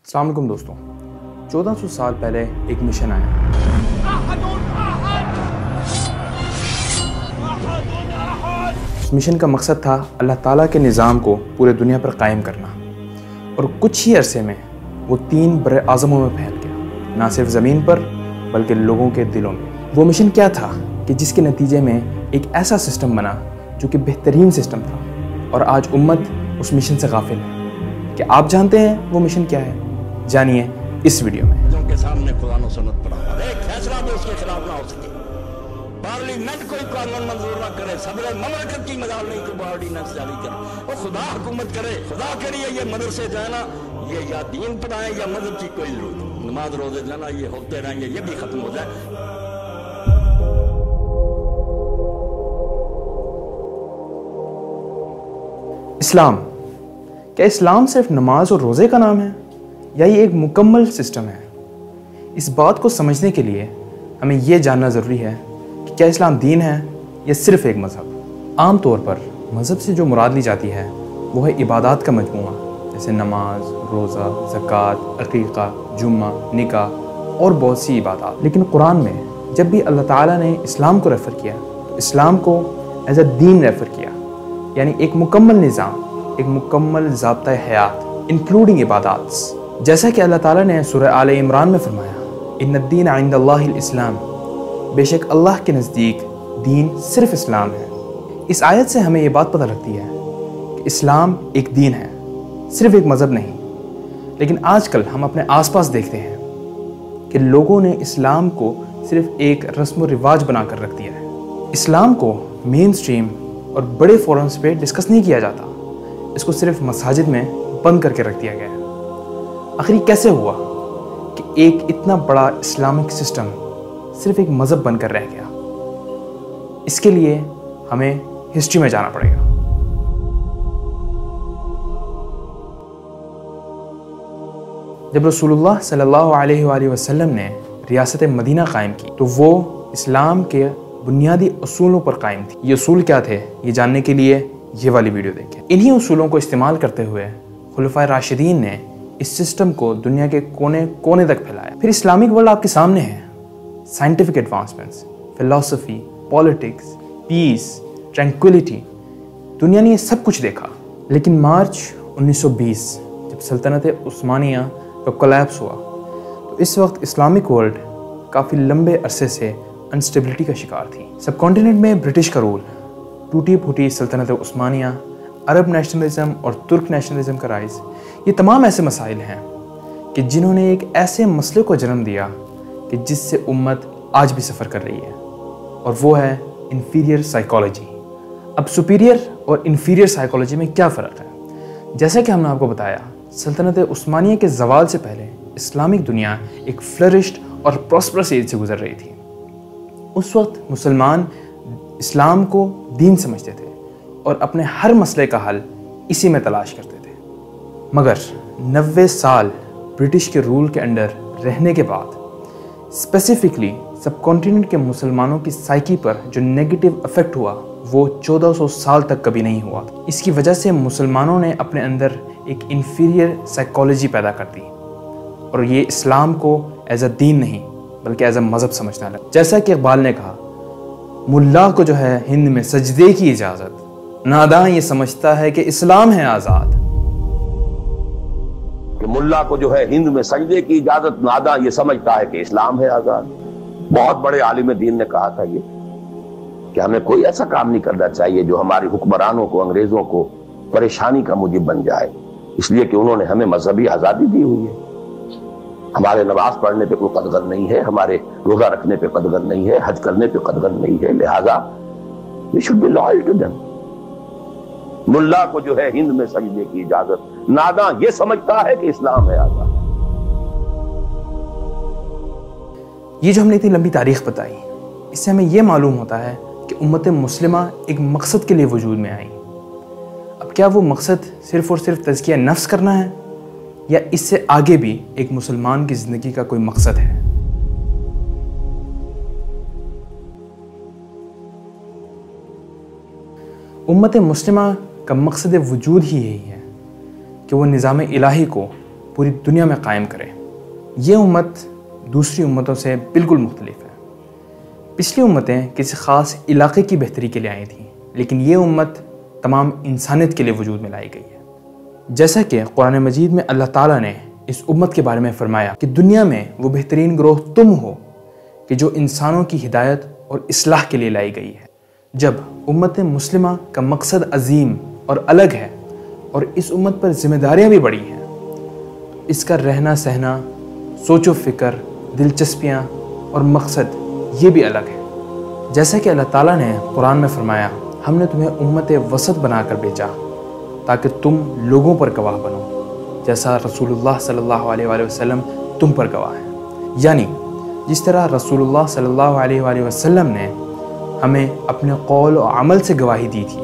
अस्सलाम वालेकुम दोस्तों। 1400 साल पहले एक मिशन आया। इस मिशन का मकसद था अल्लाह ताला के निज़ाम को पूरे दुनिया पर कायम करना, और कुछ ही अरसे में वो 3 बड़े आज़मों में फैल गया, ना सिर्फ ज़मीन पर बल्कि लोगों के दिलों में। वो मिशन क्या था कि जिसके नतीजे में एक ऐसा सिस्टम बना जो कि बेहतरीन सिस्टम था, और आज उम्मत उस मिशन से गाफिल है। क्या आप जानते हैं वो मिशन क्या है? जानिए इस वीडियो में। के सामने कुरान और सुन्नत पढ़ा, एक फैसला भी उसके खिलाफ ना हो सके, पार्लियामेंट कोई कानून मंजूर ना करे, सदर ममलकत की मजाल नहीं कोई ऑर्डिनेंस जारी करे, और खुदा हुकूमत करे। खुदा के लिए ये मदरसे जो है ना, ये या दीन पढ़ाए या मजहब की कोई जरूरत नहीं। नमाज रोजे जो है ना ये होते रहेंगे, ये भी खत्म हो जाए। इस्लाम, क्या इस्लाम सिर्फ नमाज और रोज़े का नाम है, या ये एक मुकम्मल सिस्टम है? इस बात को समझने के लिए हमें ये जानना ज़रूरी है कि क्या इस्लाम दीन है या सिर्फ़ एक मज़हब। आम तौर पर मज़हब से जो मुराद ली जाती है वो है इबादत का मजमूआ, जैसे नमाज, रोज़ा, ज़कात, अक़ीक़ा, जुम्मा, निकाह और बहुत सी इबादत। लेकिन कुरान में जब भी अल्लाह ताला ने इस्लाम को रेफ़र किया तो इस्लाम को एज अ दीन रेफ़र किया, यानी एक मुकम्मल निज़ाम, एक मुकम्मल ज़ाब्ता हयात इंक्लूडिंग इबादत। जैसा कि अल्लाह ताला ने सूरह आले इमरान में फरमाया, इन्नद्दीन इंदल्लाहिल इस्लाम, बेशक अल्लाह के नज़दीक दीन सिर्फ इस्लाम है। इस आयत से हमें ये बात पता लगती है कि इस्लाम एक दीन है, सिर्फ एक मज़हब नहीं। लेकिन आजकल हम अपने आसपास देखते हैं कि लोगों ने इस्लाम को सिर्फ एक रस्म व रिवाज बनाकर रख दिया है। इस्लाम को मेन स्ट्रीम और बड़े फोरम्स पे डिस्कस नहीं किया जाता, इसको सिर्फ मसाजिद में बंद करके रख दिया गया है। आखिर कैसे हुआ कि एक इतना बड़ा इस्लामिक सिस्टम सिर्फ एक मज़हब बनकर रह गया? इसके लिए हमें हिस्ट्री में जाना पड़ेगा। जब रसूलुल्लाह सल्लल्लाहु अलैहि वसल्लम ने रियासत मदीना कायम की तो वो इस्लाम के बुनियादी असूलों पर कायम थी। ये असूल क्या थे, ये जानने के लिए ये वाली वीडियो देखें। इन्हीं असूलों को इस्तेमाल करते हुए खुलफाए राशिदीन ने इस सिस्टम को दुनिया के कोने कोने तक फैलाया। फिर इस्लामिक वर्ल्ड आपके सामने है। Scientific advancements, philosophy, politics, peace, tranquility, दुनिया ने ये सब कुछ देखा। लेकिन मार्च 1920 जब सल्तनत उस्मानिया का कोलैप्स हुआ तो इस वक्त इस्लामिक वर्ल्ड काफ़ी लंबे अरसे से अनस्टेबिलिटी का शिकार थी। सब कॉन्टिनेंट में ब्रिटिश का रूल, टूटी फूटी सल्तनत उस्मानिया, अरब नेशनलिज्म और तुर्क नेशनलिज्म का राइज, ये तमाम ऐसे मसाइल हैं कि जिन्होंने एक ऐसे मसले को जन्म दिया कि जिससे उम्मत आज भी सफ़र कर रही है, और वो है इन्फीरियर साइकोलॉजी। अब सुपीरियर और इन्फीरियर साइकोलॉजी में क्या फ़र्क है? जैसा कि हमने आपको बताया, सल्तनत उस्मानिया के ज़वाल से पहले इस्लामिक दुनिया एक फ्लरिश्ड और प्रॉस्परस एज से गुजर रही थी। उस वक्त मुसलमान इस्लाम को दीन समझते थे और अपने हर मसले का हल इसी में तलाश करते थे। मगर 90 साल ब्रिटिश के रूल के अंडर रहने के बाद स्पेसिफिकली सब कॉन्टिनेंट के मुसलमानों की साइकी पर जो नेगेटिव इफेक्ट हुआ वो 1400 साल तक कभी नहीं हुआ। इसकी वजह से मुसलमानों ने अपने अंदर एक इन्फीरियर साइकोलॉजी पैदा कर दी, और ये इस्लाम को एज अ दीन नहीं बल्कि एज अ मज़हब समझने लगा। जैसा कि इकबाल ने कहा, मुल्ला को जो है हिंद में सजदे की इजाज़त, नादां ये समझता है कि इस्लाम है आज़ाद। कि मुल्ला को जो है हिंद में सजदे की इजाजत, नादां ये समझता है कि इस्लाम है आजाद। बहुत बड़े आलिम दीन ने कहा था ये कि हमें कोई ऐसा काम नहीं करना चाहिए जो हमारे हुक्मरानों को, अंग्रेजों को परेशानी का मुजिब बन जाए, इसलिए कि उन्होंने हमें मजहबी आजादी दी हुई है। हमारे नमाज पढ़ने पे कोई कदगर नहीं है, हमारे रोजा रखने पे कदगर नहीं है, हज करने पे कदगर नहीं है, लिहाजा we should be loyal to them. मुल्ला को जो है हिंद में सजदे की इजाजत, नादां ये समझता है कि इस्लाम है आजाद। ये जो हमने इतनी लंबी तारीख बताई, इससे हमें यह मालूम होता है कि उम्मत मुस्लिमा एक मकसद के लिए वजूद में आई। अब क्या वो मकसद सिर्फ और सिर्फ तज़किया नफ्स करना है, या इससे आगे भी एक मुसलमान की ज़िंदगी का कोई मकसद है? उम्मत मुस्लिमा का मकसद वजूद ही यही है कि वो निज़ाम इलाही को पूरी दुनिया में कायम करे। ये उम्मत दूसरी उम्मतों से बिल्कुल मुख्तलिफ है। पिछली उम्मतें किसी ख़ास इलाके की बेहतरी के लिए आई थीं, लेकिन ये उम्मत तमाम इंसानियत के लिए वजूद में लाई गई है। जैसा कि कुरान मजीद में अल्लाह ताला ने इस उम्मत के बारे में फरमाया कि दुनिया में वो बेहतरीन ग्रोह तुम हो कि जो इंसानों की हिदायत और इस्लाह के लिए लाई गई है। जब उम्मत मुस्लिमा का मकसद अजीम और अलग है और इस उम्मत पर जिम्मेदारियां भी बड़ी हैं, तो इसका रहना सहना, सोचो फ़िक्र, दिलचस्पियाँ और मकसद ये भी अलग है। जैसा कि अल्लाह ताला ने कुरान में फरमाया, हमने तुम्हें उम्मत वसत बनाकर भेजा ताकि तुम लोगों पर गवाह बनो, जैसा रसूलुल्लाह सल्लल्लाहु अलैहि वसल्लम तुम पर गवाह है। यानी जिस तरह रसूलुल्लाह सल्लल्लाहु अलैहि वसल्लम ने हमें अपने कौल और अमल से गवाही दी थी,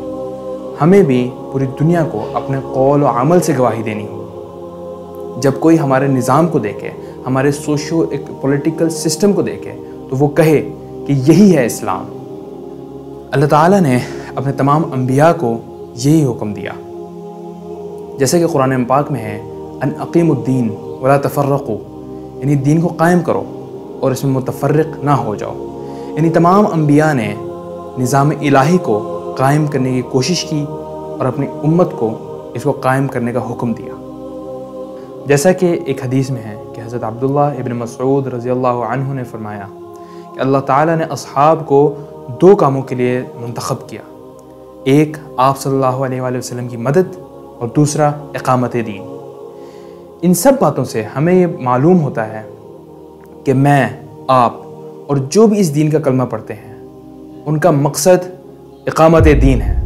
हमें भी पूरी दुनिया को अपने कौल और अमल से गवाही देनी होगी। जब कोई हमारे निज़ाम को देखे, हमारे सोशो पॉलिटिकल सिस्टम को देखे, तो वो कहे कि यही है इस्लाम। अल्लाह ताला ने अपने तमाम अंबिया को यही हुक्म दिया। जैसे कि कुरान पाक में है, अन अकीमुद्दीन वला तफर्रक़ू, यानी दीन को कायम करो और इसमें मुतफर्रिक ना हो जाओ। यानी तमाम अंबिया ने निज़ाम इलाही को कायम करने की कोशिश की और अपनी उम्मत को इसको कायम करने का हुक्म दिया। जैसा कि एक हदीस में है कि हज़रत अब्दुल्ला इब्न मसऊद रज़ियल्लाहु अन्हु ने फरमाया कि अल्लाह ताला ने असहाब को दो कामों के लिए मुंतखब किया, एक आप सल्लल्लाहु अलैहि वसल्लम की मदद और दूसरा इकामत दीन। इन सब बातों से हमें ये मालूम होता है कि मैं, आप और जो भी इस दीन का कलमा पढ़ते हैं, उनका मकसद इकामत दीन है।